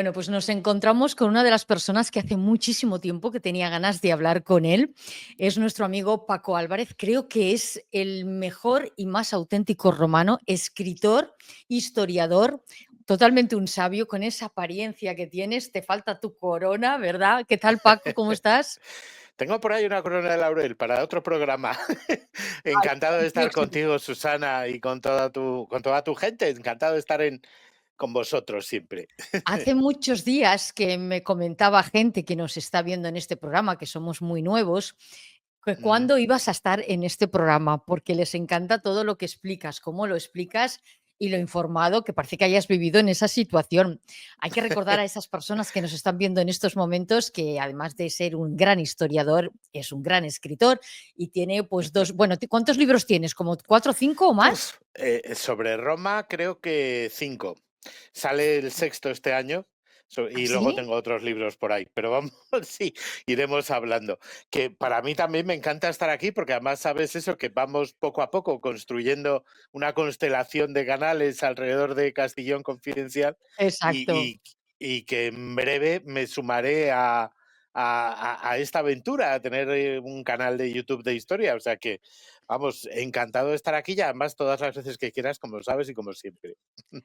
Bueno, pues nos encontramos con una de las personas que hace muchísimo tiempo que tenía ganas de hablar con él. Es nuestro amigo Paco Álvarez. Creo que es el mejor y más auténtico romano, escritor, historiador, totalmente un sabio, con esa apariencia que tienes. Te falta tu corona, ¿verdad? ¿Qué tal, Paco? ¿Cómo estás? Tengo por ahí una corona de laurel para otro programa. Ay, Encantado de estar fantástico. contigo, Susana, y con toda tu gente. Encantado de estar con vosotros siempre. Hace muchos días que me comentaba gente que nos está viendo en este programa, que somos muy nuevos, que Mm. cuándo ibas a estar en este programa, porque les encanta todo lo que explicas, cómo lo explicas y lo informado que parece que hayas vivido en esa situación. Hay que recordar a esas personas que nos están viendo en estos momentos que además de ser un gran historiador, es un gran escritor y tiene pues dos, bueno, ¿cuántos libros tienes? ¿Como cuatro o cinco o más? Sobre Roma creo que 5. Sale el sexto este año y luego ¿Así? tengo otros libros por ahí. Pero vamos, sí, iremos hablando. Que para mí también me encanta estar aquí porque además sabes eso, que vamos poco a poco construyendo una constelación de canales alrededor de Castellón Confidencial Exacto. y, y- y que en breve me sumaré a esta aventura, a tener un canal de YouTube de historia. O sea que vamos, encantado de estar aquí y además todas las veces que quieras, como sabes y como siempre.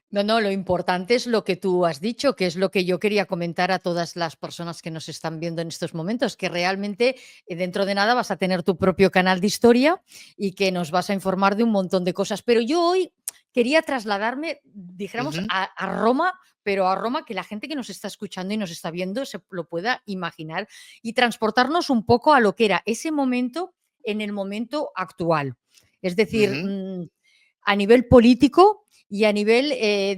No, no, lo importante es lo que tú has dicho, que es lo que yo quería comentar a todas las personas que nos están viendo en estos momentos, que realmente dentro de nada vas a tener tu propio canal de historia y que nos vas a informar de un montón de cosas. Pero yo hoy quería trasladarme, dijéramos, Ujú. a Roma, pero a Roma que la gente que nos está escuchando y nos está viendo se lo pueda imaginar y transportarnos un poco a lo que era ese momento en el momento actual. Es decir, Ujú. a nivel político y a nivel,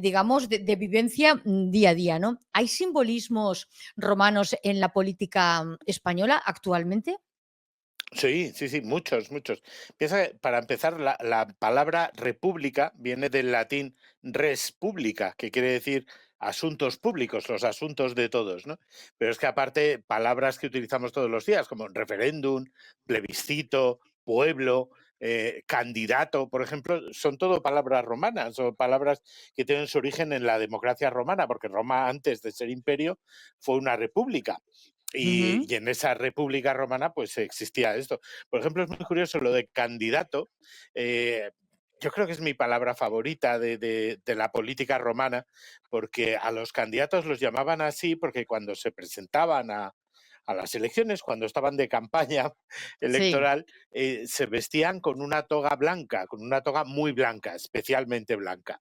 digamos, de vivencia día a día, ¿no? ¿Hay simbolismos romanos en la política española actualmente? Sí, sí, sí, muchos, muchos. Piensa que, para empezar, la palabra república viene del latín res publica, que quiere decir asuntos públicos, los asuntos de todos, ¿no? Pero es que aparte, palabras que utilizamos todos los días, como referéndum, plebiscito, pueblo, candidato, por ejemplo, son todo palabras romanas o palabras que tienen su origen en la democracia romana, porque Roma, antes de ser imperio, fue una república. Ujú. Y en esa República Romana pues existía esto. Por ejemplo, es muy curioso lo de candidato. eh, yo creo que es mi palabra favorita de la política romana, porque a los candidatos los llamaban así porque cuando se presentaban a las elecciones, cuando estaban de campaña Sí. electoral, se vestían con una toga blanca, con una toga muy blanca, especialmente blanca,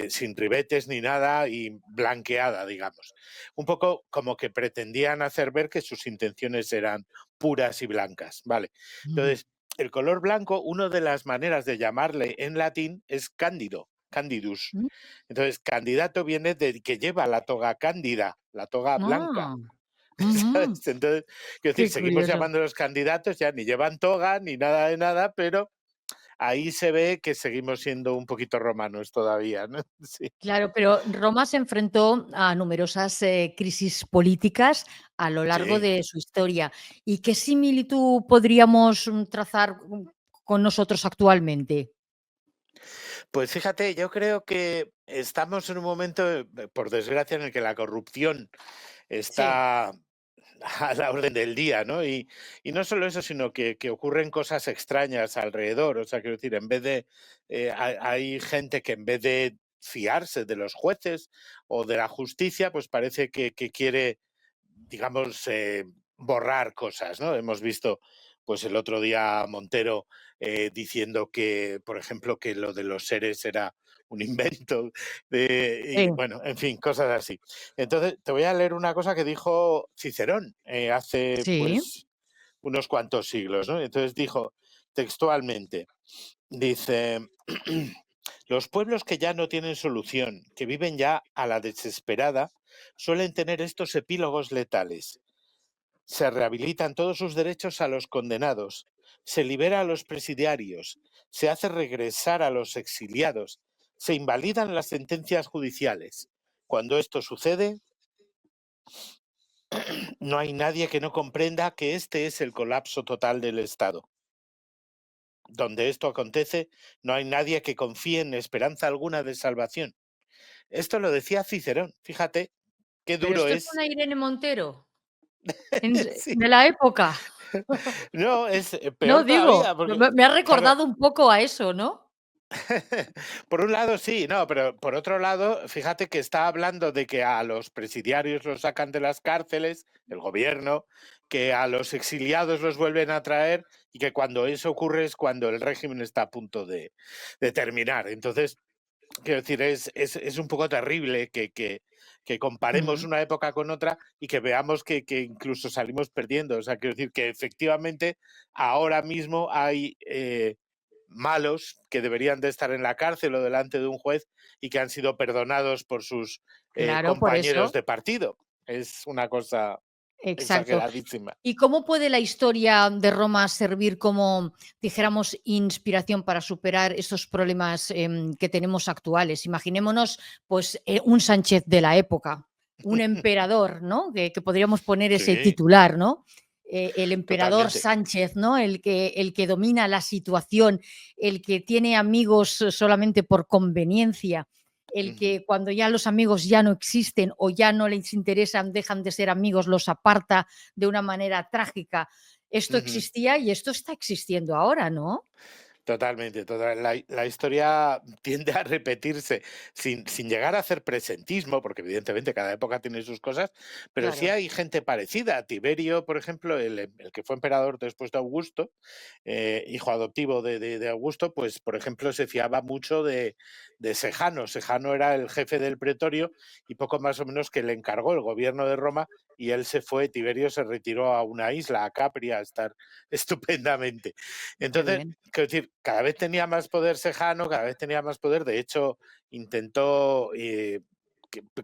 sin ribetes ni nada y blanqueada, digamos. Un poco como que pretendían hacer ver que sus intenciones eran puras y blancas, ¿vale? Ujú. Entonces, el color blanco, una de las maneras de llamarle en latín es cándido, candidus. Mm. Entonces, candidato viene de que lleva la toga cándida, la toga blanca. Ah, ujú. ¿Sabes? Entonces, quiero decir, Qué seguimos curioso. llamando a los candidatos, ya ni llevan toga ni nada de nada, pero ahí se ve que seguimos siendo un poquito romanos todavía, ¿no? Sí. Claro, pero Roma se enfrentó a numerosas crisis políticas a lo largo Sí. de su historia. ¿Y qué similitud podríamos trazar con nosotros actualmente? Pues fíjate, yo creo que estamos en un momento, por desgracia, en el que la corrupción Sí. está a la orden del día, ¿no? Y no solo eso, sino que ocurren cosas extrañas alrededor. O sea, quiero decir, en vez de, hay gente que en vez de fiarse de los jueces o de la justicia, pues parece que quiere, digamos, borrar cosas, ¿no? Hemos visto, pues el otro día Montero diciendo que, por ejemplo, que lo de los seres era un invento, Sí, y bueno, en fin, cosas así. Entonces, te voy a leer una cosa que dijo Cicerón hace, sí. pues, unos cuantos siglos, ¿no? Entonces dijo textualmente, dice, los pueblos que ya no tienen solución, que viven ya a la desesperada, suelen tener estos epílogos letales. Se rehabilitan todos sus derechos a los condenados, se libera a los presidiarios, se hace regresar a los exiliados, se invalidan las sentencias judiciales. Cuando esto sucede, no hay nadie que no comprenda que este es el colapso total del Estado. Donde esto acontece, no hay nadie que confíe en esperanza alguna de salvación. Esto lo decía Cicerón, fíjate. qué ¿Pero duro esto es es. una Irene Montero? Sí. ¿De la época? No, es No, peor digo, todavía, porque, me ha claro, recordado un poco a eso, ¿no? por un lado sí, no, pero por otro lado, fíjate que está hablando de que a los presidiarios los sacan de las cárceles, el gobierno, que a los exiliados los vuelven a traer y que cuando eso ocurre es cuando el régimen está a punto de terminar. Entonces, quiero decir, es un poco terrible que comparemos Mm, una época con otra y que veamos que incluso salimos perdiendo. O sea, quiero decir que efectivamente ahora mismo hay malos que deberían de estar en la cárcel o delante de un juez y que han sido perdonados por sus claro, por compañeros eso. de partido. Es una cosa Exacto. exageradísima. ¿Y cómo puede la historia de Roma servir como, dijéramos, inspiración para superar esos problemas que tenemos actuales? Imaginémonos, pues, un Sánchez de la época, un emperador, ¿no? Que podríamos poner ese Sí, titular, ¿no? El emperador totalmente. Sánchez, ¿no? El que domina la situación, el que tiene amigos solamente por conveniencia, el Ujú, que cuando ya los amigos ya no existen o ya no les interesan, dejan de ser amigos, los aparta de una manera trágica. Esto ujú. existía y esto está existiendo ahora, ¿no? Totalmente, la historia tiende a repetirse sin llegar a hacer presentismo, porque evidentemente cada época tiene sus cosas, pero sí Claro. hay gente parecida. Tiberio, por ejemplo, el que fue emperador después de Augusto, hijo adoptivo de Augusto, pues por ejemplo se fiaba mucho de Sejano. Sejano era el jefe del pretorio y poco más o menos que le encargó el gobierno de Roma y él se fue, Tiberio se retiró a una isla, a Capri, a estar estupendamente. Qué Entonces, bien. quiero decir, cada vez tenía más poder Sejano, cada vez tenía más poder. De hecho, intentó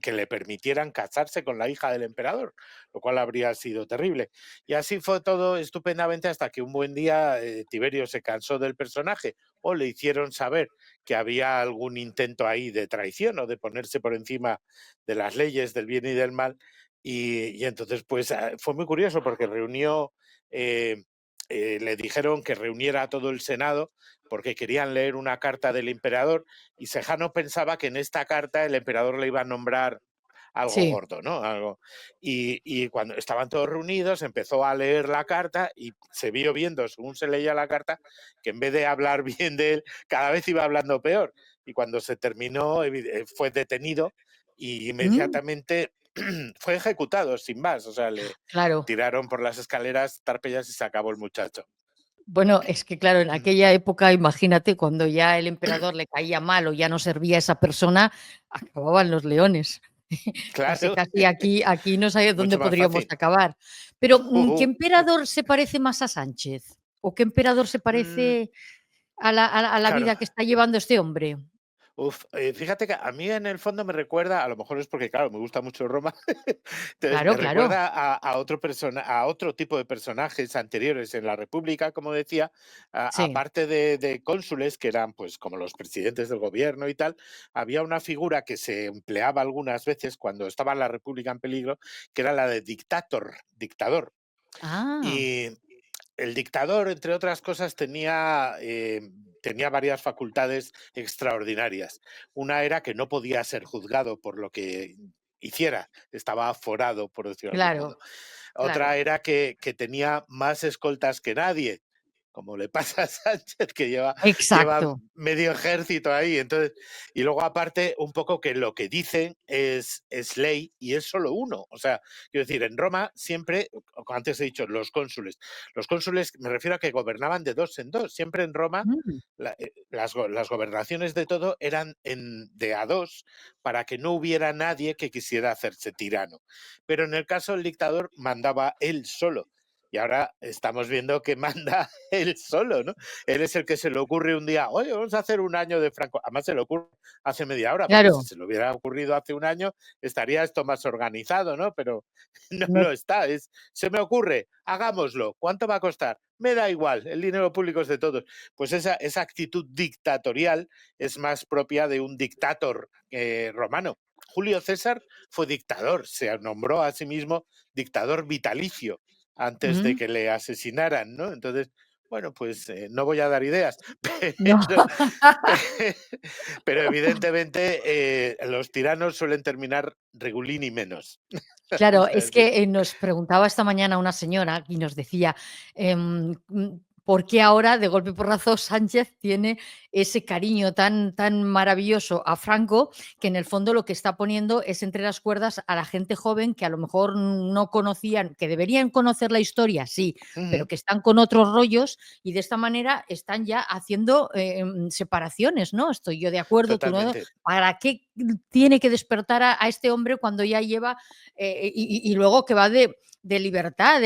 que le permitieran casarse con la hija del emperador, lo cual habría sido terrible. Y así fue todo estupendamente hasta que un buen día Tiberio se cansó del personaje o le hicieron saber que había algún intento ahí de traición o de ponerse por encima de las leyes del bien y del mal. Y entonces, pues fue muy curioso porque reunió eh, le dijeron que reuniera a todo el Senado porque querían leer una carta del emperador y Sejano pensaba que en esta carta el emperador le iba a nombrar algo Sí. gordo, ¿no? Algo. Y cuando estaban todos reunidos, empezó a leer la carta y se vio viendo, según se leía la carta, que en vez de hablar bien de él, cada vez iba hablando peor. Y cuando se terminó, fue detenido y Mm, inmediatamente fue ejecutado, sin más. O sea, le claro. tiraron por las escaleras tarpellas y se acabó el muchacho. Bueno, es que claro, en aquella época, imagínate, cuando ya el emperador le caía mal o ya no servía esa persona, acababan los leones. Casi, Claro, casi aquí no sé dónde mucho más podríamos fácil. acabar. Pero, ¿qué emperador se parece más a Sánchez? ¿O qué emperador se Mm, parece a la claro. vida que está llevando este hombre? Uf, fíjate que a mí en el fondo me recuerda, a lo mejor es porque, claro, me gusta mucho Roma, entonces Claro, me claro. recuerda a otro tipo de personajes anteriores en la República, como decía, Sí. aparte de cónsules, que eran pues como los presidentes del gobierno y tal, había una figura que se empleaba algunas veces cuando estaba la República en peligro, que era la de dictador. Ah, Y el dictador, entre otras cosas, tenía varias facultades extraordinarias. Una era que no podía ser juzgado por lo que hiciera, estaba aforado, por decirlo de algún modo. claro, Otra claro. era que tenía más escoltas que nadie, como le pasa a Sánchez, que lleva Exacto. medio ejército ahí. Entonces, y luego aparte, un poco que lo que dicen es ley y es solo uno. O sea, quiero decir, en Roma siempre, antes he dicho, los cónsules me refiero a que gobernaban de dos en dos. Siempre en Roma Mm, las gobernaciones de todo eran de a dos para que no hubiera nadie que quisiera hacerse tirano. Pero en el caso del dictador mandaba él solo. Y ahora estamos viendo que manda él solo, ¿no? Él es el que se le ocurre un día, oye, vamos a hacer un año de Franco. Además se le ocurre hace media hora, porque si claro. se le hubiera ocurrido hace un año, estaría esto más organizado, ¿no? Pero no No, lo está. Se me ocurre, hagámoslo. ¿Cuánto va a costar? Me da igual, el dinero público es de todos. Pues esa actitud dictatorial es más propia de un dictator romano. Julio César fue dictador, se nombró a sí mismo dictador vitalicio antes de mm. que le asesinaran, ¿no? Entonces, Bueno, pues no voy a dar ideas, No. pero, pe- pero evidentemente los tiranos suelen terminar regulín y menos. O Claro, sea, es es decir, que, nos preguntaba esta mañana una señora y nos decía, ¿por qué ahora, de golpe y porrazo, Sánchez tiene ese cariño tan maravilloso a Franco, que en el fondo lo que está poniendo es entre las cuerdas a la gente joven que a lo mejor no conocían, que deberían conocer la historia, sí, pero ujú, que están con otros rollos y de esta manera están ya haciendo, separaciones, ¿no? Estoy yo de acuerdo, tú no. totalmente. ¿Para qué tiene que despertar a este hombre cuando ya lleva y luego que va de libertad,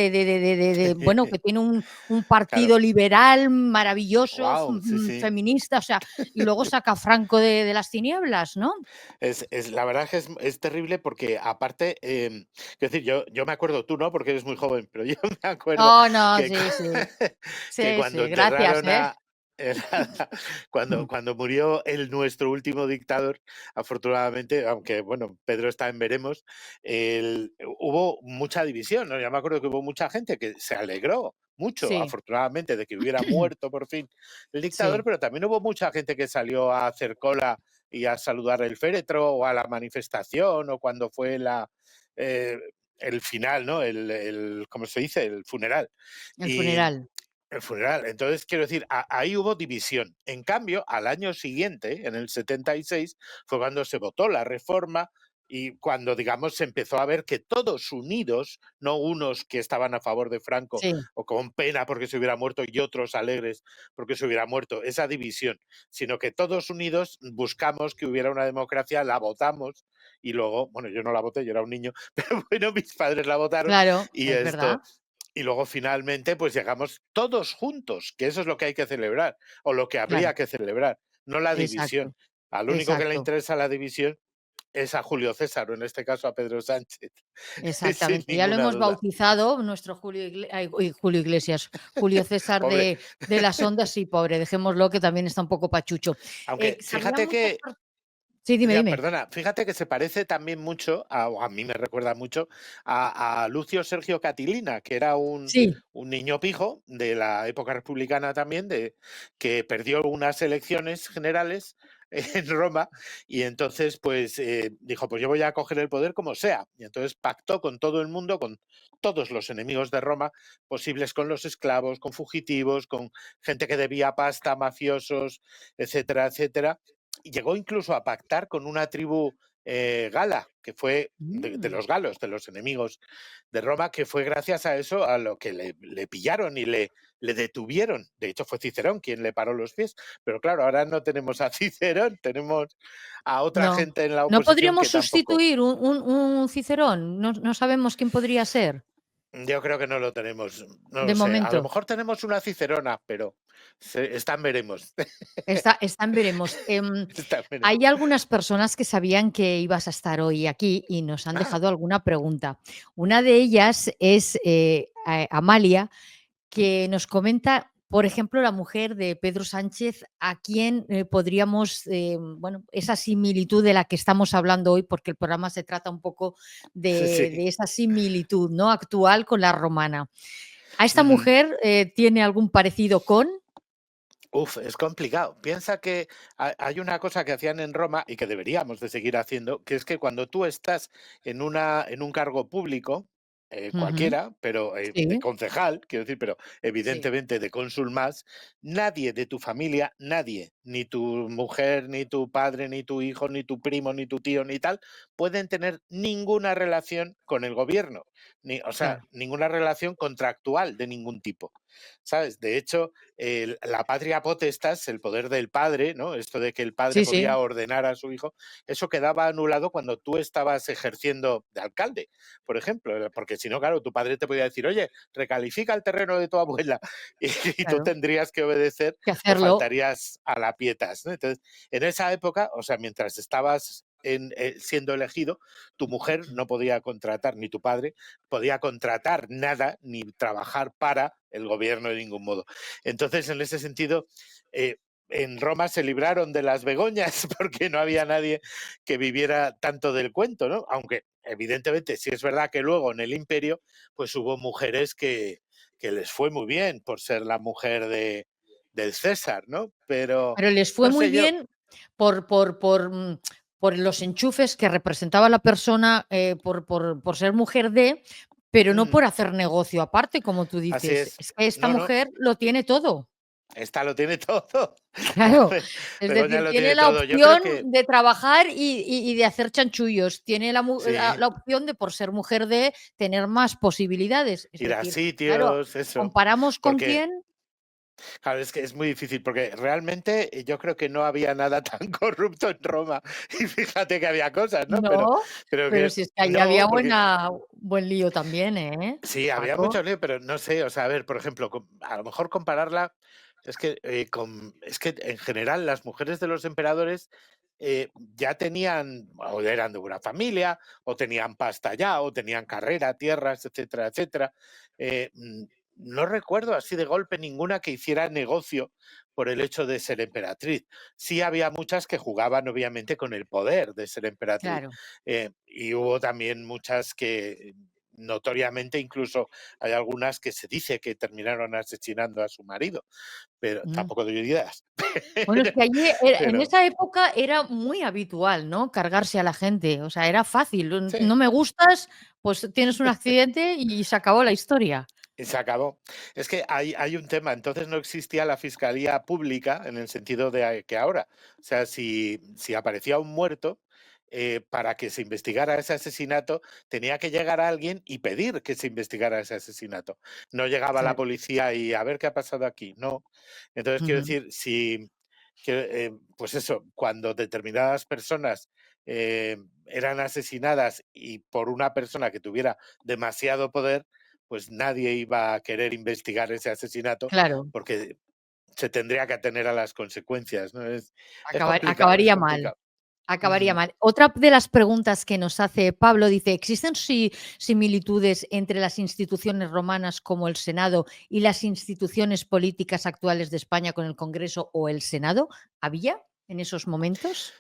bueno, que tiene un Claro. partido liberal maravilloso, Wow, sí, sí. feminista, o sea, y luego saca a Franco de las tinieblas, ¿no? La verdad que es terrible porque aparte, quiero decir, yo me acuerdo, tú no, porque eres muy joven, pero yo me acuerdo Oh, no, que, sí, sí. que Sí, cuando sí, gracias, enterraron ¿eh? a... cuando murió nuestro último dictador, afortunadamente, aunque bueno, Pedro está en veremos, hubo mucha división, ¿no? Ya me acuerdo que hubo mucha gente que se alegró mucho, Sí, afortunadamente, de que hubiera muerto por fin el dictador, sí, pero también hubo mucha gente que salió a hacer cola y a saludar el féretro o a la manifestación o cuando fue eh, el final, ¿no? ¿Cómo se dice? El funeral. el Y funeral. el funeral. Entonces, quiero decir, ahí hubo división. En cambio, al año siguiente, en el 76, fue cuando se votó la reforma y cuando, digamos, se empezó a ver que todos unidos, no unos que estaban a favor de Franco Sí, o con pena porque se hubiera muerto y otros alegres porque se hubiera muerto, esa división, sino que todos unidos buscamos que hubiera una democracia, la votamos y luego, bueno, yo no la voté, yo era un niño, pero bueno, mis padres la votaron claro, y es verdad, esto, y luego finalmente pues llegamos todos juntos, que eso es lo que hay que celebrar, o lo que claro, habría que celebrar, no la división. exacto, Al único que le exacto. interesa la división es a Julio César, o en este caso a Pedro Sánchez, sin Exactamente, ya lo ninguna hemos duda. bautizado, nuestro Julio Iglesias, Julio César Pobre. de las ondas, sí, pobre, dejémoslo que también está un poco pachucho. Aunque Sabían fíjate muchas que, per sí, dime, ya, dime. perdona, fíjate que se parece también mucho, o a mí me recuerda mucho, a Lucio Sergio Catilina, que era Sí, un niño pijo de la época republicana también, que perdió unas elecciones generales en Roma y entonces pues dijo, pues yo voy a coger el poder como sea. Y entonces pactó con todo el mundo, con todos los enemigos de Roma posibles, con los esclavos, con fugitivos, con gente que debía pasta, mafiosos, etcétera, etcétera, y llegó incluso a pactar con una tribu gala, que fue de mm, los galos, de los enemigos de Roma, que fue gracias a eso a lo que le pillaron y le detuvieron. De hecho, fue Cicerón quien le paró los pies. Pero claro, ahora no tenemos a Cicerón, tenemos a otra no. gente en la ¿No oposición podríamos que tampoco. sustituir un Cicerón? No sabemos quién podría ser, Yo creo que no lo tenemos, no de lo sé. A lo momento. mejor tenemos una Cicerona, pero está en veremos. Está en veremos. Está en veremos. Hay algunas personas que sabían que ibas a estar hoy aquí y nos han Ah, dejado alguna pregunta. Una de ellas es, Amalia, que nos comenta, por ejemplo, la mujer de Pedro Sánchez, a quién, podríamos, bueno, esa similitud de la que estamos hablando hoy, porque el programa se trata un poco de sí. esa similitud, ¿no?, actual con la romana. ¿A esta Ujú. mujer, tiene algún parecido con? Uf, es complicado. Piensa que hay una cosa que hacían en Roma y que deberíamos de seguir haciendo, que es que cuando tú estás en un cargo público, Ujú. cualquiera, pero de Sí, concejal, quiero decir, pero sí, evidentemente de cónsul más, nadie de tu familia, nadie, ni tu mujer, ni tu padre, ni tu hijo, ni tu primo, ni tu tío, ni tal, pueden tener ninguna relación con el gobierno, o sea, claro. ninguna relación contractual de ningún tipo. ¿Sabes? De hecho, la patria potestas, el poder del padre, ¿no? Esto de que el padre Sí, sí, podía ordenar a su hijo, eso quedaba anulado cuando tú estabas ejerciendo de alcalde, por ejemplo, porque si no, claro, tu padre te podía decir, oye, recalifica el terreno de tu abuela y tú claro, tendrías que obedecer que o hacerlo, faltarías a la pietas, ¿no? Entonces, en esa época, o sea, mientras estabas siendo elegido, tu mujer no podía contratar, ni tu padre podía contratar nada, ni trabajar para el gobierno de ningún modo. Entonces, en ese sentido, eh, en Roma se libraron de las Begoñas porque no había nadie que viviera tanto del cuento, ¿no? Aunque evidentemente sí es verdad que luego en el imperio pues hubo mujeres que les fue muy bien por ser la mujer del César, ¿no? Pero Pero les fue no muy sé yo. bien por los enchufes que representaba la persona, por ser mujer de, pero no Mm, por hacer negocio aparte, como tú así dices. es. Es que esta No, no, mujer lo tiene todo. esta lo tiene todo. Claro, es Begoña decir, lo tiene tiene la todo. Yo creo opción que de trabajar y de hacer chanchullos. Tiene sí, la opción de, por ser mujer de, tener más posibilidades. Es ir a decir, claro, sitios, eso. ¿comparamos con Porque quién? claro, es que es muy difícil, porque realmente yo creo que no había nada tan corrupto en Roma. Y fíjate que había cosas, ¿no? No, Pero pero que si es que allí había no, porque buen lío también, ¿eh, sí, había Paco? mucho lío, pero no sé, o sea, a ver, por ejemplo, a lo mejor compararla, es que, es que en general las mujeres de los emperadores ya tenían, o eran de buena familia, o tenían pasta ya, o tenían carrera, tierras, etcétera, etcétera. No recuerdo así de golpe ninguna que hiciera negocio por el hecho de ser emperatriz. Sí había muchas que jugaban obviamente con el poder de ser emperatriz. Claro. Y hubo también muchas que notoriamente, incluso hay algunas que se dice que terminaron asesinando a su marido, pero Mm. tampoco doy ideas. Bueno, es que allí, en Pero esa época era muy habitual, ¿no?, cargarse a la gente, o sea, era fácil. sí, No me gustas, pues tienes un accidente y se acabó la historia. y se acabó. Es que hay un tema, entonces no existía la fiscalía pública en el sentido de que ahora. O sea, si aparecía un muerto, para que se investigara ese asesinato, tenía que llegar a alguien y pedir que se investigara ese asesinato. No llegaba la Claro. policía y a ver qué ha pasado aquí, no. Entonces, quiero Ujú. decir, si, pues eso, cuando determinadas personas eran asesinadas y por una persona que tuviera demasiado poder, pues nadie iba a querer investigar ese asesinato Claro, porque se tendría que atener a las consecuencias, ¿no? Es complicado, es acabaría mal. complicado. Acabaría Ujú. mal. Otra de las preguntas que nos hace Pablo dice: ¿existen similitudes entre las instituciones romanas como el Senado y las instituciones políticas actuales de España con el Congreso o el Senado? ¿Había en esos momentos?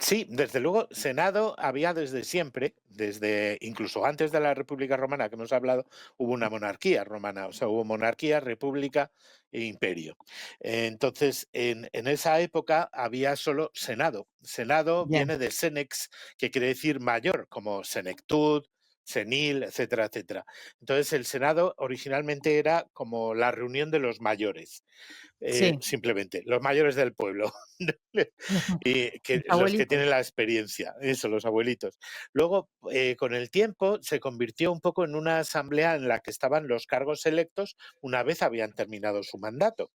Sí, desde luego, Senado había desde siempre, desde incluso antes de la República Romana que hemos hablado, hubo una monarquía romana, o sea, hubo monarquía, república e imperio. Entonces, en esa época había solo Senado. Senado Ya, viene de senex, que quiere decir mayor, como senectud, senil, etcétera, etcétera. Entonces, el Senado originalmente era como la reunión de los mayores, sí, simplemente, los mayores del pueblo. Y que los los que tienen abuelitos. la experiencia, eso, los abuelitos. Luego, con el tiempo, se convirtió un poco en una asamblea en la que estaban los cargos electos una vez habían terminado su mandato.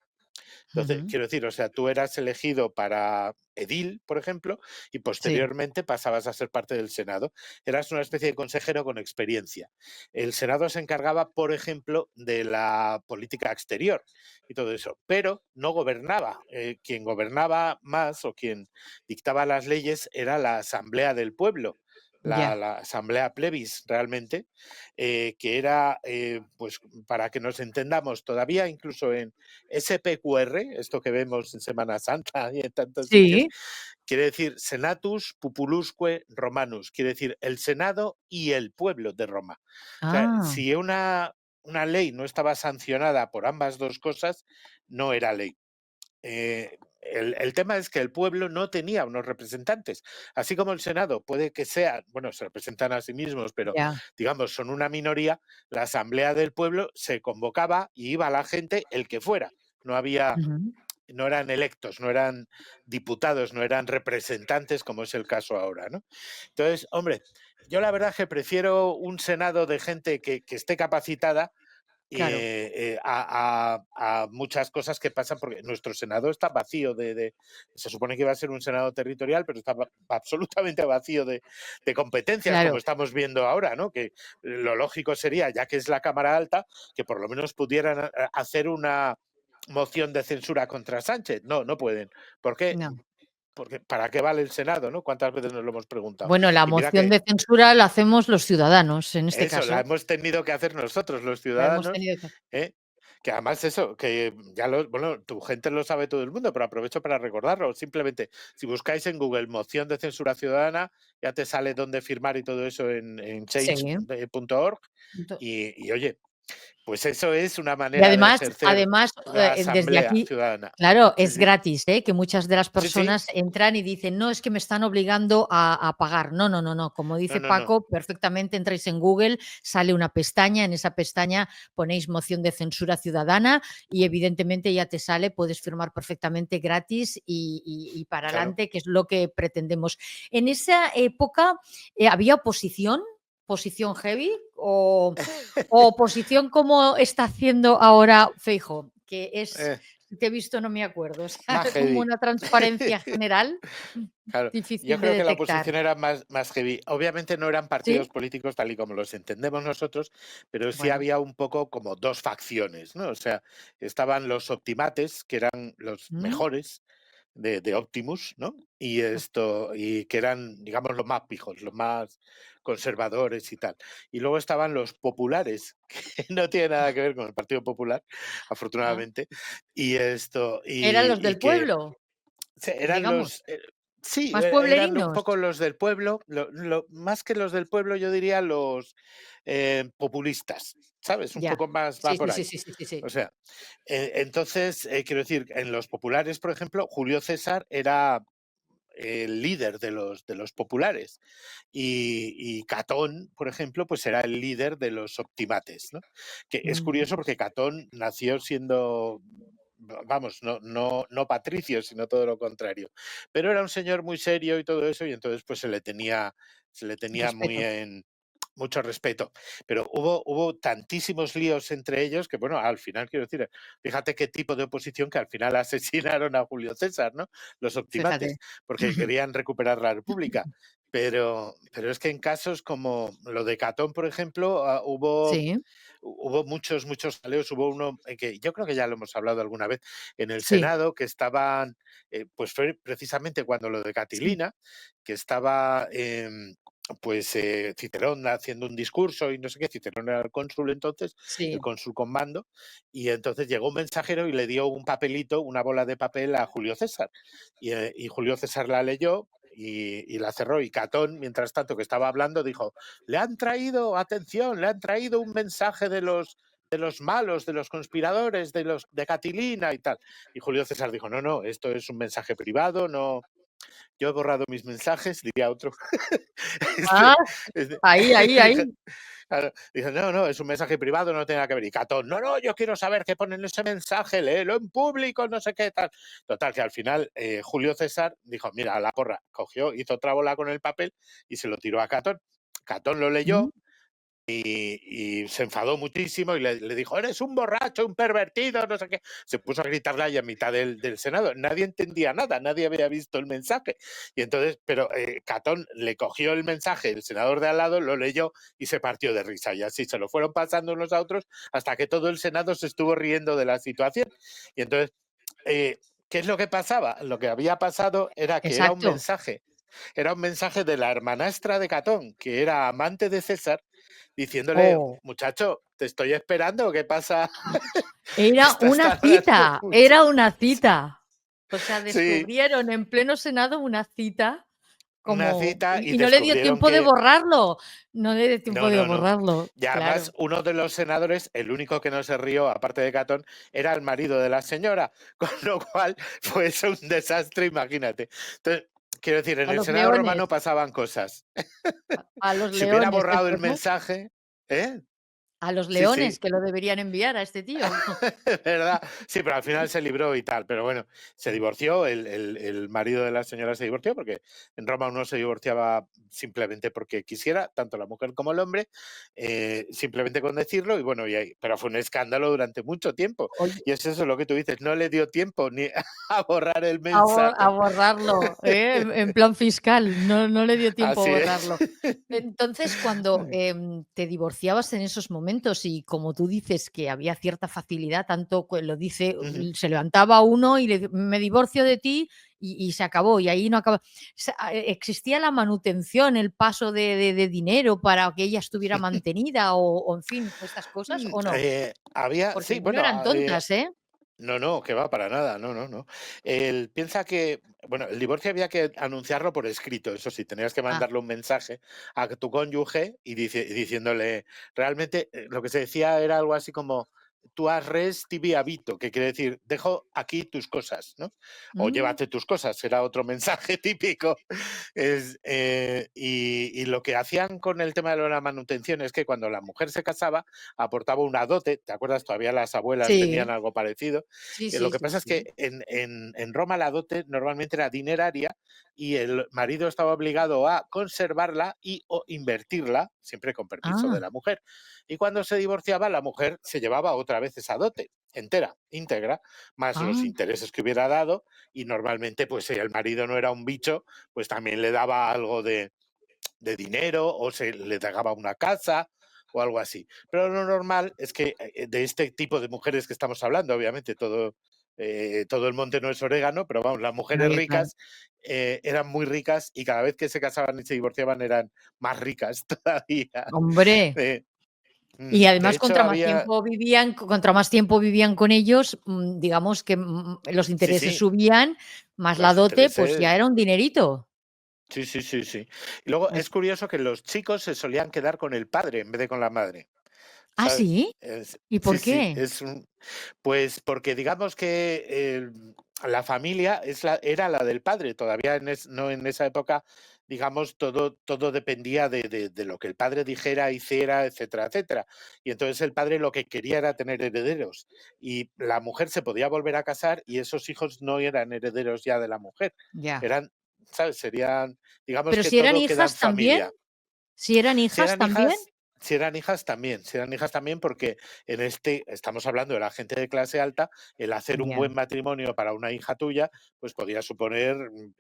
Entonces, Ujú. quiero decir, o sea, tú eras elegido para edil, por ejemplo, y Sí, posteriormente pasabas a ser parte del Senado. Eras una especie de consejero con experiencia. El Senado se encargaba, por ejemplo, de la política exterior y todo eso, pero no gobernaba. Quien gobernaba más o quien dictaba las leyes era la Asamblea del Pueblo. La, ya, la asamblea plebis realmente, que era, pues para que nos entendamos, todavía incluso en SPQR, esto que vemos en Semana Santa y en tantos sitios, sí. quiere decir Senatus Populusque Romanus, quiere decir el Senado y el pueblo de Roma. O sea, Ah, si una ley no estaba sancionada por ambas dos cosas, no era ley. El tema es que el pueblo no tenía unos representantes. Así como el Senado puede que sea, bueno, se representan a sí mismos, pero ya. digamos son una minoría, la Asamblea del Pueblo se convocaba y iba la gente el que fuera. No había, Ujú. no eran electos, no eran diputados, no eran representantes como es el caso ahora, ¿no? Entonces, hombre, yo la verdad que prefiero un Senado de gente que esté capacitada Claro, a muchas cosas que pasan, porque nuestro Senado está vacío se supone que va a ser un Senado territorial, pero está absolutamente vacío de competencias, como claro. estamos viendo ahora, ¿no? Que lo lógico sería, ya que es la Cámara Alta, que por lo menos pudieran hacer una moción de censura contra Sánchez. No, no pueden. ¿Por qué? No. Porque ¿para qué vale el Senado, no? ¿Cuántas veces nos lo hemos preguntado? Bueno, la Y mira moción que de censura la hacemos los ciudadanos, en este eso, la caso. hemos tenido que hacer nosotros, los La hemos ciudadanos, tenido que ¿eh? Que además eso, que ya bueno, tu gente lo sabe todo el mundo, pero aprovecho para recordarlo. Simplemente, si buscáis en Google moción de censura ciudadana, ya te sale dónde firmar y todo eso en sí. change.org. Ento Y oye, Pues eso es una Y manera de además ejercer además, la desde asamblea aquí ciudadana. claro, Sí, es sí. gratis, ¿eh? Que muchas de las Sí, sí. personas entran y dicen: "No, es que me están obligando a pagar". No, no, no, no. Como No, dice no, no. Paco, perfectamente entráis en Google, sale una pestaña, en esa pestaña ponéis moción de censura ciudadana y evidentemente ya te sale, puedes firmar perfectamente gratis y para Claro. adelante, que es lo que pretendemos. En esa época, ¿había oposición? ¿Posición heavy? ¿O oposición como está haciendo ahora Feijóo? Que es, Eh, si te he visto no me acuerdo, o sea, Más como heavy. una transparencia general Claro, yo difícil de creo que la detectar. oposición era más heavy. Obviamente no eran partidos ¿Sí? políticos tal y como los entendemos nosotros, pero sí Bueno. había un poco como dos facciones, ¿no? O sea, estaban los optimates, que eran los Mm, mejores de Optimus, ¿no? Y que eran, digamos, los más pijos, los más conservadores y tal. Y luego estaban los populares, que no tiene nada que ver con el Partido Popular, ah, afortunadamente, y esto, eran los y del que pueblo, eran digamos, sí, más eran un pueblerinos. poco los del pueblo, más que los del pueblo, yo diría los populistas, ¿sabes? Un Ya. poco más va Sí, por sí, sí, ahí. sí, sí, sí, sí. O sea, entonces, quiero decir, en los populares, por ejemplo, Julio César era el líder de los populares y Catón, por ejemplo, pues era el líder de los optimates, ¿no? Que es Ujú. curioso porque Catón nació siendo, vamos, no patricio, sino todo lo contrario. Pero era un señor muy serio y todo eso, y entonces pues se le tenía muy Respeto. en mucho respeto. Pero hubo tantísimos líos entre ellos que, bueno, al final, quiero decir, fíjate qué tipo de oposición que al final asesinaron a Julio César, ¿no? Los optimates, Fíjate. porque querían recuperar la república. Pero es que en casos como lo de Catón, por ejemplo, Sí, hubo muchos jaleos. Hubo uno que yo creo que ya lo hemos hablado alguna vez en el sí, Senado, que estaban, pues fue precisamente cuando lo de sí, Catilina, que estaba pues Cicerón haciendo un discurso y no sé qué. Cicerón era el cónsul entonces, el sí. cónsul con mando, y entonces llegó un mensajero y le dio un papelito, una bola de papel a Julio César. Y Julio César la leyó y la cerró. Y Catón, mientras tanto que estaba hablando, dijo: le han traído, atención, le han traído un mensaje de los malos, de los conspiradores, de Catilina y tal. Y Julio César dijo: no, no, esto es un mensaje privado, no, yo he borrado mis mensajes, diría otro. Ah, este, este, ahí, ahí, ahí. dije, claro, dice: no, no, es un mensaje privado, no tiene nada que ver. Y Catón: no, no, yo quiero saber qué pone en ese mensaje, léelo en público, no sé qué tal. Total, que al final Julio César dijo: mira, a la porra, cogió, hizo otra bola con el papel y se lo tiró a Catón. Catón lo Mm. leyó y se enfadó muchísimo y le dijo: eres un borracho, un pervertido, no sé qué. Se puso a gritarle ahí a mitad del Senado. Nadie entendía nada, nadie había visto el mensaje. Y entonces, pero Catón le cogió el mensaje, el senador de al lado lo leyó y se partió de risa. Y así se lo fueron pasando unos a otros hasta que todo el Senado se estuvo riendo de la situación. Y entonces, ¿qué es lo que pasaba? Lo que había pasado era que Exacto. era un mensaje de la hermanastra de Catón, que era amante de César, diciéndole: Oh. muchacho, te estoy esperando, ¿qué pasa? Era Estás una tardando cita, mucho. era una cita. O sea, Sí, descubrieron en pleno Senado una cita una como cita y y no le dio descubrieron tiempo de que borrarlo, no le dio tiempo no, de no, no. borrarlo, Y además, claro. uno de los senadores, el único que no se rió, aparte de Catón, era el marido de la señora, con lo cual fue eso un desastre, imagínate. Entonces, quiero decir, en A el los Senado romano leones, pasaban cosas. a los Si hubiera leones, borrado el pues, ¿no? mensaje, ¿eh? A los Sí, leones sí, que lo deberían enviar a este tío. ¿verdad? Sí, pero al final se libró y tal. Pero bueno, se divorció, el marido de la señora se divorció, porque en Roma uno se divorciaba simplemente porque quisiera, tanto la mujer como el hombre, simplemente con decirlo, y bueno, pero fue un escándalo durante mucho tiempo. Oye, Y es eso lo que tú dices, no le dio tiempo ni a borrar el a mensaje. borrarlo, en plan fiscal, no le dio tiempo a Así es. borrarlo. Entonces, cuando, te divorciabas en esos momentos y como tú dices que había cierta facilidad, tanto lo dice, Ujú. se levantaba uno y le me divorcio de ti y se acabó, y ahí no acaba. ¿Existía la manutención, el paso de dinero para que ella estuviera mantenida o en fin, estas cosas o no? Había, Porque sí, no bueno, eran tontas, ¿eh? No, no, que va, para nada, no, no, no. Él piensa que, bueno, el divorcio había que anunciarlo por escrito, eso sí, tenías que Ah, mandarle un mensaje a tu cónyuge y diciéndole, realmente lo que se decía era algo así como, tú has res tibi habito, que quiere decir, dejo aquí tus cosas, ¿no? O mm, llévate tus cosas, era otro mensaje típico. Y lo que hacían con el tema de la manutención es que cuando la mujer se casaba, aportaba una dote, ¿te acuerdas? Todavía las abuelas tenían sí, algo parecido. sí, Lo sí, que sí, pasa es sí. que en Roma la dote normalmente era dineraria y el marido estaba obligado a conservarla y o invertirla, siempre con permiso de Ah, la mujer. Y cuando se divorciaba, la mujer se llevaba otra vez esa dote entera, íntegra, más los ah, intereses que hubiera dado, y normalmente, pues si el marido no era un bicho, pues también le daba algo de dinero o se le daba una casa o algo así. Pero lo normal es que de este tipo de mujeres que estamos hablando, obviamente todo el monte no es orégano, pero vamos, las mujeres oye, claro. ricas eran muy ricas y cada vez que se casaban y se divorciaban eran más ricas todavía. Hombre. Eh, Y de además hecho, había, contra más tiempo vivían con ellos, digamos que, los sí, intereses sí, subían, más la los dote, pues ya intereses. era un dinerito. Sí, sí, sí, sí. Y luego Es es curioso que los chicos se solían quedar con el padre en vez de con la madre. ¿Ah, ¿Sabes? sí? ¿Y Sí, por sí, qué? pues porque digamos que la familia era la del padre, todavía no en esa época, digamos, todo dependía de lo que el padre dijera, hiciera, etcétera, etcétera. Y entonces el padre lo que quería era tener herederos. Y la mujer se podía volver a casar y esos hijos no eran herederos ya de la mujer. Ya. Eran, ¿sabes? Serían, digamos Pero que si eran todo queda en hijas también, familia. si eran Si hijas eran también, hijas, si eran hijas también, porque estamos hablando de la gente de clase alta, el hacer un ya. buen matrimonio para una hija tuya, pues podía suponer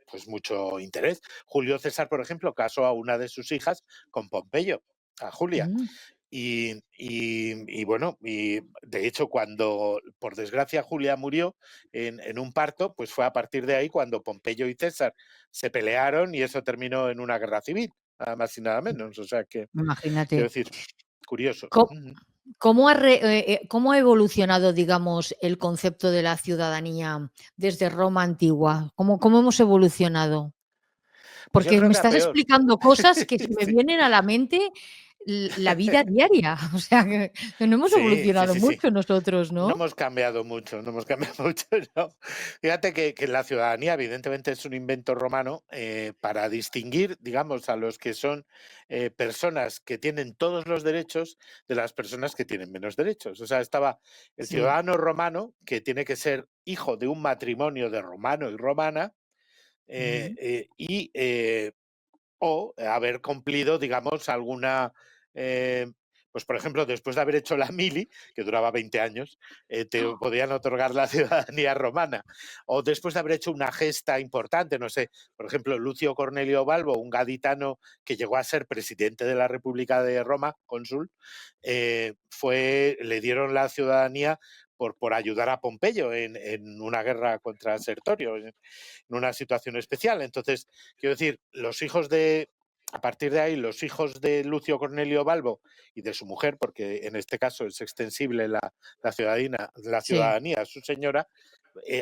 pues mucho interés. Julio César, por ejemplo, casó a una de sus hijas con Pompeyo, a Julia. Mm. Y bueno, y de hecho, cuando por desgracia Julia murió en un parto, pues fue a partir de ahí cuando Pompeyo y César se pelearon y eso terminó en una guerra civil, nada más y nada menos. O sea que, quiero Imagínate. decir, curioso. Co Ujú. ¿Cómo ha evolucionado, digamos, el concepto de la ciudadanía desde Roma antigua? ¿Cómo hemos evolucionado? Pues yo Porque creo me que a estás peor. explicando cosas que se me Sí. vienen a la mente la vida diaria. O sea, que no hemos Sí, sí, evolucionado sí, sí. mucho nosotros, No ¿no? hemos cambiado mucho, no hemos cambiado mucho, ¿no? Fíjate que la ciudadanía, evidentemente, es un invento romano para distinguir, digamos, a los que son personas que tienen todos los derechos de las personas que tienen menos derechos. O sea, estaba el Sí. ciudadano romano, que tiene que ser hijo de un matrimonio de romano y romana, Mm. y o haber cumplido, digamos, alguna, eh, pues por ejemplo, después de haber hecho la mili, que duraba 20 años, te podían otorgar la ciudadanía romana, o después de haber hecho una gesta importante, no sé, por ejemplo, Lucio Cornelio Balbo, un gaditano que llegó a ser presidente de la República de Roma, cónsul, le dieron la ciudadanía por ayudar a Pompeyo en una guerra contra Sertorio, en una situación especial. Entonces, quiero decir, a partir de ahí, los hijos de Lucio Cornelio Balbo y de su mujer, porque en este caso es extensible la Sí, ciudadanía a su señora,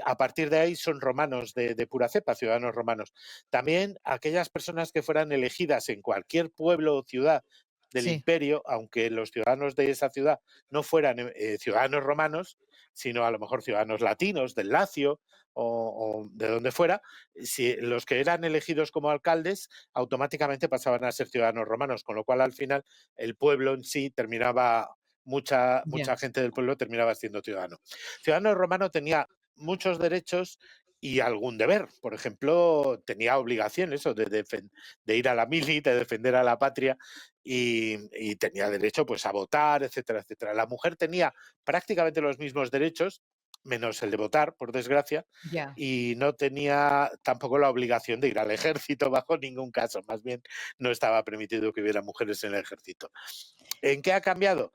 a partir de ahí son romanos de pura cepa, ciudadanos romanos. También aquellas personas que fueran elegidas en cualquier pueblo o ciudad del sí, imperio, aunque los ciudadanos de esa ciudad no fueran ciudadanos romanos, sino a lo mejor ciudadanos latinos, del Lacio o de donde fuera, si los que eran elegidos como alcaldes automáticamente pasaban a ser ciudadanos romanos, con lo cual al final el pueblo en sí terminaba, ya, mucha gente del pueblo terminaba siendo ciudadano. Ciudadano romano tenía muchos derechos y algún deber. Por ejemplo, tenía obligaciones de ir a la mili, de defender a la patria y tenía derecho pues, a votar, etcétera, etcétera. La mujer tenía prácticamente los mismos derechos, menos el de votar, por desgracia, ya. y no tenía tampoco la obligación de ir al ejército bajo ningún caso. Más bien, no estaba permitido que hubiera mujeres en el ejército. ¿En qué ha cambiado?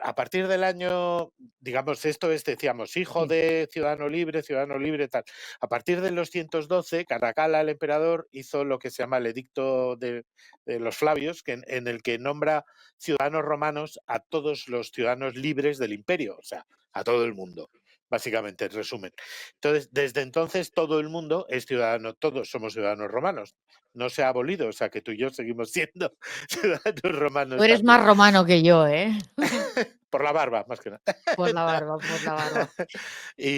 A partir del año, digamos, decíamos, hijo Sí, de ciudadano libre, tal. A partir de los 112, Caracalla, el emperador, hizo lo que se llama el edicto de los Flavios, en el que nombra ciudadanos romanos a todos los ciudadanos libres del imperio, o sea, a todo el mundo. básicamente, en resumen. Entonces, desde entonces todo el mundo es ciudadano, todos somos ciudadanos romanos. No se ha abolido, o sea que tú y yo seguimos siendo ciudadanos Tú romanos eres también. más romano que yo, ¿eh? Por la barba, más que nada. Por la barba, por la barba.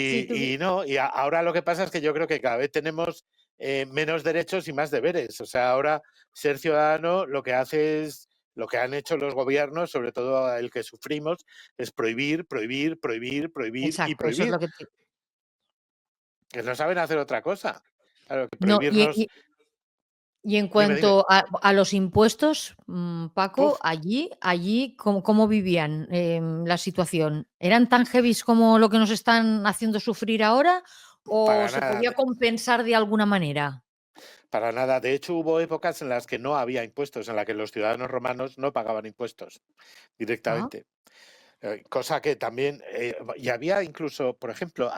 Si tuvi Y no, ahora lo que pasa es que yo creo que cada vez tenemos menos derechos y más deberes. O sea, ahora ser ciudadano lo que hace es, lo que han hecho los gobiernos, sobre todo el que sufrimos, es prohibir, prohibir, prohibir, prohibir y exacto, eso es prohibir, lo que te que no saben hacer otra cosa. Claro, que no, prohibirnos. y en Dime, dime. cuanto a los impuestos, Paco, Uf, allí, ¿cómo vivían, la situación? ¿Eran tan heavies como lo que nos están haciendo sufrir ahora, o para se nada. podía compensar de alguna manera? Para nada. De hecho, hubo épocas en las que no había impuestos, en las que los ciudadanos romanos no pagaban impuestos Ah, directamente. Cosa que también, y había incluso, por ejemplo,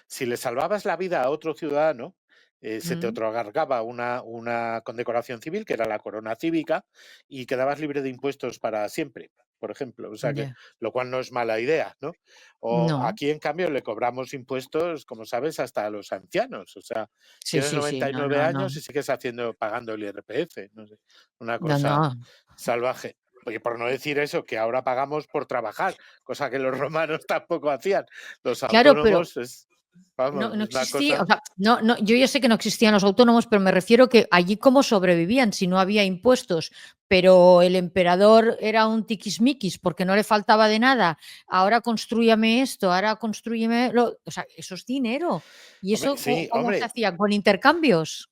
si le salvabas la vida a otro ciudadano, se te mm, otorgaba una condecoración civil, que era la corona cívica, y quedabas libre de impuestos para siempre, por ejemplo. O sea que, ya. lo cual no es mala idea, ¿no? O No. aquí, en cambio, le cobramos impuestos, como sabes, hasta a los ancianos. O sea, Sí, tienes sí, sí. noventa y No, nueve no, no. años y sigues pagando el IRPF. No sé, una No, cosa no. salvaje. Oye, por no decir eso, que ahora pagamos por trabajar, cosa que los romanos tampoco hacían. Los Claro, pero autónomos es, vamos, no es una existía, o cosa. sea, no, yo ya sé que no existían los autónomos, pero me refiero que allí cómo sobrevivían si no había impuestos, pero el emperador era un tiquismiquis porque no le faltaba de nada. Ahora constrúyame esto, ahora constrúyeme lo, o sea, eso es dinero. ¿Y Hombre, eso sí, cómo se hombre, hacía? ¿Con intercambios?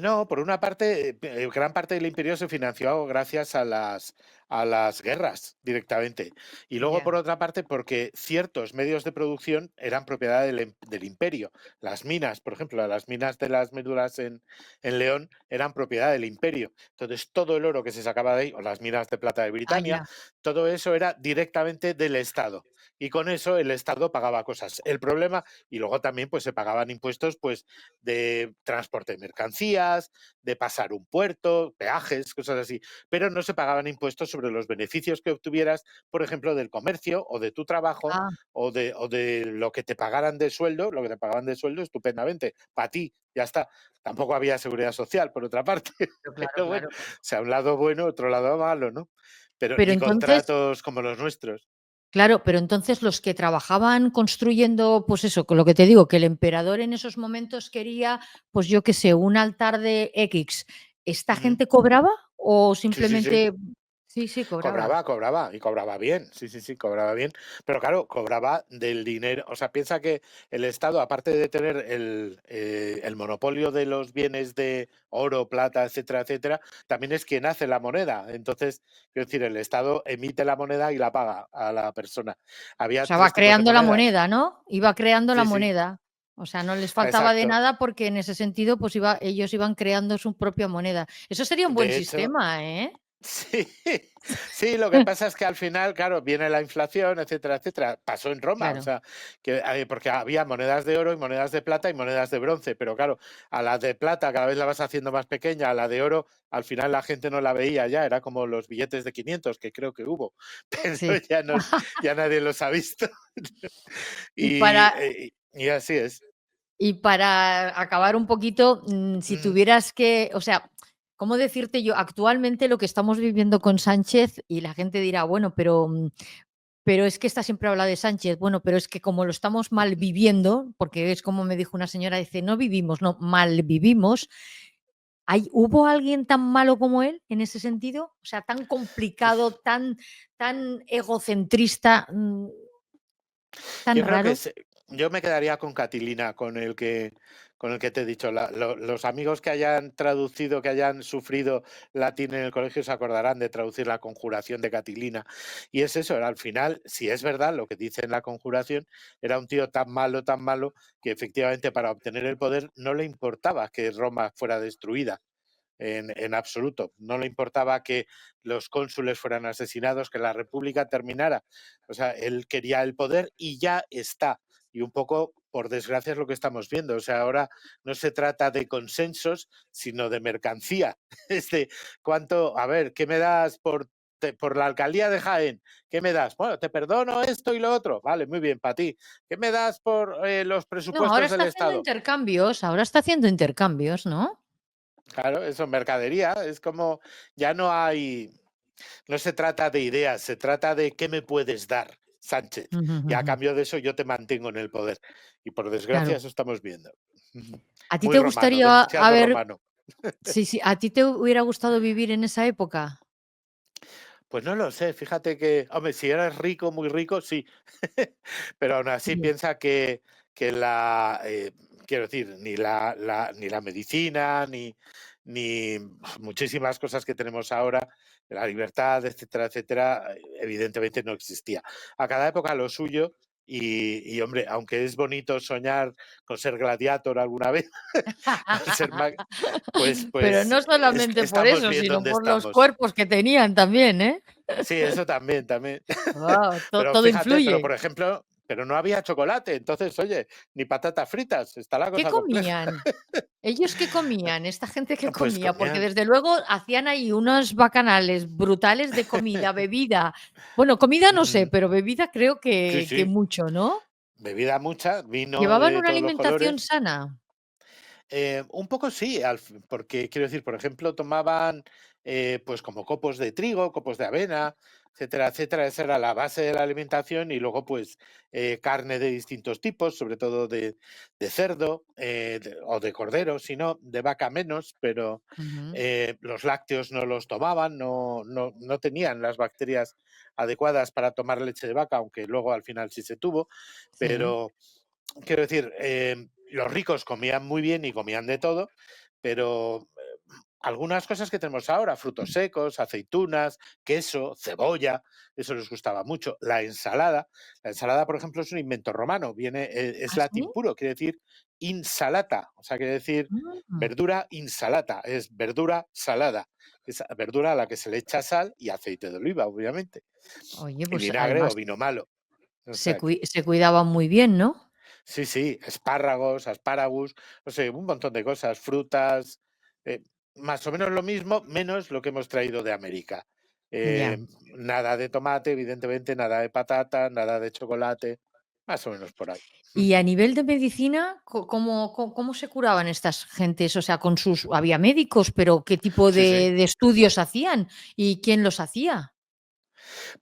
No, por una parte, gran parte del imperio se financió gracias a las guerras directamente. Y luego, por Ya, otra parte, porque ciertos medios de producción eran propiedad del imperio. Las minas, por ejemplo, las minas de las médulas en León eran propiedad del imperio. Entonces, todo el oro que se sacaba de ahí, o las minas de plata de ah, Britania, ya. todo eso era directamente del Estado. Y con eso el Estado pagaba cosas. El problema, y luego también pues se pagaban impuestos pues de transporte de mercancías, de pasar un puerto, peajes, cosas así, pero no se pagaban impuestos sobre los beneficios que obtuvieras, por ejemplo, del comercio o de tu trabajo Ah, o de lo que te pagaran de sueldo, lo que te pagaban de sueldo estupendamente, para ti, ya está. Tampoco había seguridad social, por otra parte, claro, pero bueno, claro. o sea, un lado bueno, otro lado malo, ¿no? Pero Pero ni entonces, contratos como los nuestros. claro, pero entonces los que trabajaban construyendo, pues eso, con lo que te digo, que el emperador en esos momentos quería, pues yo qué sé, un altar de X, ¿esta Ujú. gente cobraba o Sí, sí, sí. simplemente? Sí, sí, cobraba. Cobraba, y cobraba bien, sí, sí, sí, cobraba bien, pero claro, cobraba del dinero, o sea, piensa que el Estado, aparte de tener el monopolio de los bienes de oro, plata, etcétera, etcétera, también es quien hace la moneda. Entonces, quiero decir, el Estado emite la moneda y la paga a la persona. O Había sea, va tres tipos de creando la monedas. moneda, ¿no? Iba creando la Sí, sí, moneda. O sea, no les faltaba de exacto. nada porque en ese sentido, pues ellos iban creando su propia moneda. Eso sería un buen De hecho, sistema, ¿eh? sí, sí, lo que pasa es que al final, claro, viene la inflación, etcétera, etcétera. Pasó en Roma, o Claro. sea, que, porque había monedas de oro y monedas de plata y monedas de bronce, pero claro, a la de plata cada vez la vas haciendo más pequeña, a la de oro al final la gente no la veía ya, era como los billetes de 500 que creo que hubo, pero Sí. ya nadie los ha visto. Y Y, para y así es. Y para acabar un poquito, si Ujú. tuvieras que, o sea, ¿cómo decirte yo? Actualmente lo que estamos viviendo con Sánchez y la gente dirá, bueno, pero es que esta siempre habla de Sánchez. Bueno, pero es que como lo estamos mal viviendo, porque es como me dijo una señora, dice, no vivimos, no, mal vivimos. ¿Hubo alguien tan malo como él en ese sentido? O sea, tan complicado, tan egocentrista, tan Yo creo que raro. yo me quedaría con Catilina, con el que te he dicho. Los amigos que hayan traducido, que hayan sufrido latín en el colegio se acordarán de traducir la conjuración de Catilina. Y es eso, era al final, si es verdad lo que dice en la conjuración, era un tío tan malo, que efectivamente para obtener el poder no le importaba que Roma fuera destruida. En absoluto. No le importaba que los cónsules fueran asesinados, que la república terminara. O sea, él quería el poder y ya está. Y un poco, por desgracia, es lo que estamos viendo. O sea, ahora no se trata de consensos, sino de mercancía. Es de cuánto, a ver, ¿qué me das por por la alcaldía de Jaén, ¿qué me das? Bueno, te perdono esto y lo otro. Vale, muy bien, para ti. ¿Qué me das por los No, ahora presupuestos del está haciendo Estado? intercambios, ahora está haciendo intercambios, ¿no? Claro, eso, mercadería. Es como, ya no hay, no se trata de ideas, se trata de qué me puedes dar, Sánchez. Ujú, Y a ujú. cambio de eso yo te mantengo en el poder. Y por desgracia Claro. eso estamos viendo. ¿A ti Muy te romano, gustaría demasiado haber romano. sí, sí, a ti te hubiera gustado vivir en esa época? Pues no lo sé, fíjate que, hombre, si eres rico, muy rico, sí. Pero aún así Sí. piensa que quiero decir, ni la medicina, ni muchísimas cosas que tenemos ahora, la libertad, etcétera, etcétera, evidentemente no existía. A cada época lo suyo y hombre, aunque es bonito soñar con ser gladiator alguna vez, con ser Pero no solamente por estamos eso, bien sino donde por los estamos. cuerpos que tenían también, ¿eh? Sí, eso también, también. Guau, Pero todo fíjate, pero influye. por ejemplo, pero no había chocolate, entonces, oye, ni patatas fritas, está la ¿Qué cosa compleja. comían? ¿Ellos qué comían? ¿Esta gente qué Pues comía? Porque comían, desde luego hacían ahí unos bacanales brutales de comida, bebida. Bueno, comida no sé, ujú, pero bebida creo sí, que sí, mucho, ¿no? bebida mucha, vino ¿Llevaban de una todos los alimentación colores. sana? Un poco sí, porque quiero decir, por ejemplo, tomaban pues como copos de trigo, copos de avena, etcétera, etcétera. Esa era la base de la alimentación y luego pues carne de distintos tipos, sobre todo de cerdo o de cordero, si no, de vaca menos, pero Ujú, los lácteos no los tomaban, no tenían las bacterias adecuadas para tomar leche de vaca, aunque luego al final sí se tuvo, sí. pero quiero decir, los ricos comían muy bien y comían de todo, pero algunas cosas que tenemos ahora, frutos secos, aceitunas, queso, cebolla, eso les gustaba mucho. La ensalada, por ejemplo, es un invento romano, es ¿Ah, sí? latín puro, quiere decir insalata, o sea, quiere decir Mm. verdura insalata, es verdura salada, es verdura a la que se le echa sal y aceite de oliva, obviamente, Oye, y pues vinagre o además vino malo. O sea que se cuidaban muy bien, ¿no? sí, sí, espárragos, asparagus, no sé, un montón de cosas, frutas, eh, más o menos lo mismo, menos lo que hemos traído de América. Ya. Nada de tomate, evidentemente, nada de patata, nada de chocolate, más o menos por ahí. Y a nivel de medicina, ¿cómo se curaban estas gentes? O sea, con sus había médicos, pero ¿qué tipo Sí, sí. de estudios hacían? ¿Y quién los hacía?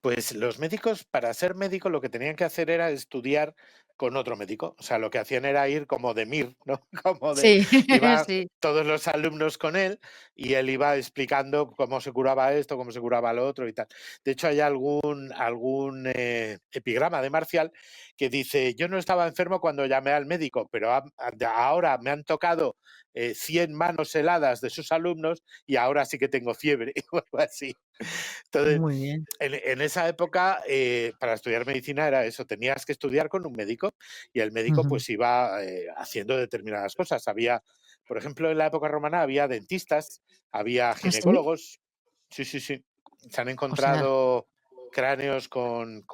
Pues los médicos, para ser médico, lo que tenían que hacer era estudiar con otro médico. O sea, lo que hacían era ir como de MIR, ¿no? Como de, Sí, iba sí. todos los alumnos con él y él iba explicando cómo se curaba esto, cómo se curaba lo otro y tal. De hecho, hay algún epigrama de Marcial que dice, yo no estaba enfermo cuando llamé al médico, pero ahora me han tocado 100 manos heladas de sus alumnos y ahora sí que tengo fiebre o algo así. Entonces, Muy bien. en esa época, para estudiar medicina era eso, tenías que estudiar con un médico y el médico Ujú. pues iba haciendo determinadas cosas. Había, por ejemplo, en la época romana había dentistas, había ¿Ah, sí? ginecólogos, sí, sí, sí. Se han O sea, encontrado cráneos con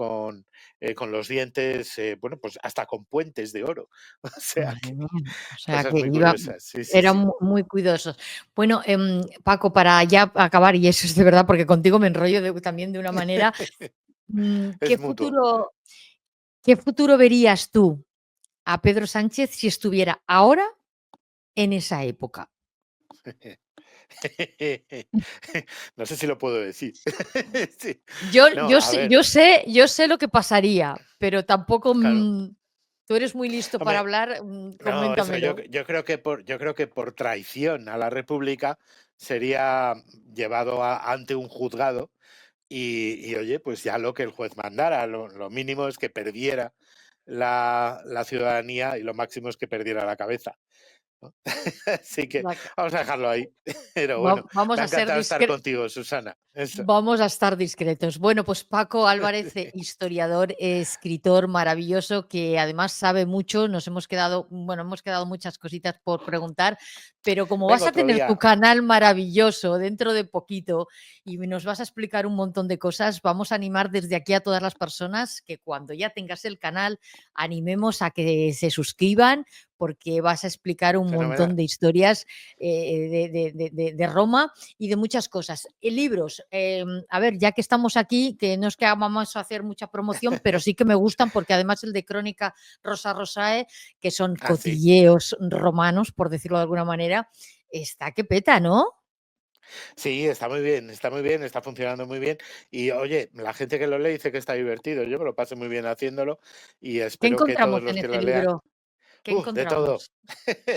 los dientes, bueno, pues hasta con puentes de oro. O sea, madre que mía, o sea, cosas que muy iba curiosas, sí, sí, eran sí. muy cuidadosos. Bueno, Paco, para ya acabar, y eso es de verdad, porque contigo me enrollo también de una manera, Es mutuo. qué futuro verías tú a Pedro Sánchez si estuviera ahora en esa época? No sé si lo puedo decir. Sí. Yo No, yo a sé ver, yo sé yo sé lo que pasaría, pero tampoco, claro. tú eres muy listo para Hombre, hablar, no, eso, coméntamelo. yo creo que por traición a la República sería llevado ante un juzgado y, oye, pues ya lo que el juez mandara, lo mínimo es que perdiera la ciudadanía y lo máximo es que perdiera la cabeza, ¿no? Así que La ca vamos a dejarlo ahí. Pero va bueno, vamos me ha a ser encantado estar contigo, Susana. Eso. Vamos a estar discretos. Bueno, pues Paco Álvarez, historiador, escritor maravilloso que además sabe mucho. Nos hemos quedado, bueno, hemos quedado muchas cositas por preguntar. Pero como vas Vengo a otro tener tu día. canal maravilloso dentro de poquito y nos vas a explicar un montón de cosas, vamos a animar desde aquí a todas las personas que cuando ya tengas el canal, animemos a que se suscriban, porque vas a explicar un Fenomenal. montón de historias de Roma y de muchas cosas. Libros, a ver, ya que estamos aquí, que no es que vamos a hacer mucha promoción, pero sí que me gustan porque además el de Crónica Rosa Rosae, que son Ah, sí. cotilleos romanos, por decirlo de alguna manera, está que peta, ¿no? Sí, está muy bien, está funcionando muy bien. Y oye, la gente que lo lee dice que está divertido. Yo me lo paso muy bien haciéndolo y ¿Qué espero que encontramos todos en los que ese lo lean. libro? ¿Qué De todo, encontramos?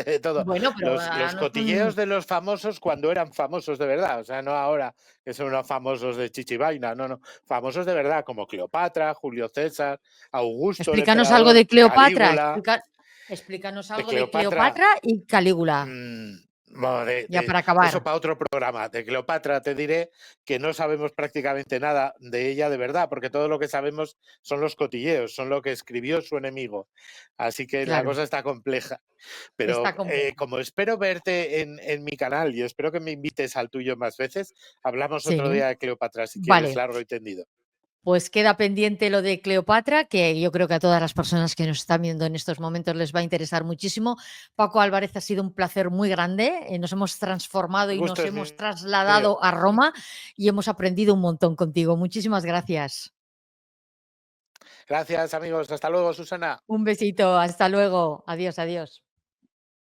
de todo. Bueno, pero Los danos un cotilleos de los famosos cuando eran famosos de verdad, o sea, no ahora que son unos famosos de chichivaina, no, no, famosos de verdad, como Cleopatra, Julio César, Augusto el explícanos algo emperador, de Cleopatra, Calígula, explícanos de algo de Cleopatra. Cleopatra y Calígula, Mm, bueno, ya para eso acabar. para otro programa. De Cleopatra te diré que no sabemos prácticamente nada de ella de verdad, porque todo lo que sabemos son los cotilleos, son lo que escribió su enemigo. Así que la Claro, cosa está compleja. Pero está compleja. como espero verte en mi canal y espero que me invites al tuyo más veces, hablamos otro Sí, día de Cleopatra si quieres, vale. largo y tendido. Pues queda pendiente lo de Cleopatra, que yo creo que a todas las personas que nos están viendo en estos momentos les va a interesar muchísimo. Paco Álvarez, ha sido un placer muy grande. Nos hemos transformado El y nos gusto es hemos mío. trasladado a Roma y hemos aprendido un montón contigo. Muchísimas gracias. Gracias, amigos. Hasta luego, Susana. Un besito, hasta luego. Adiós, adiós.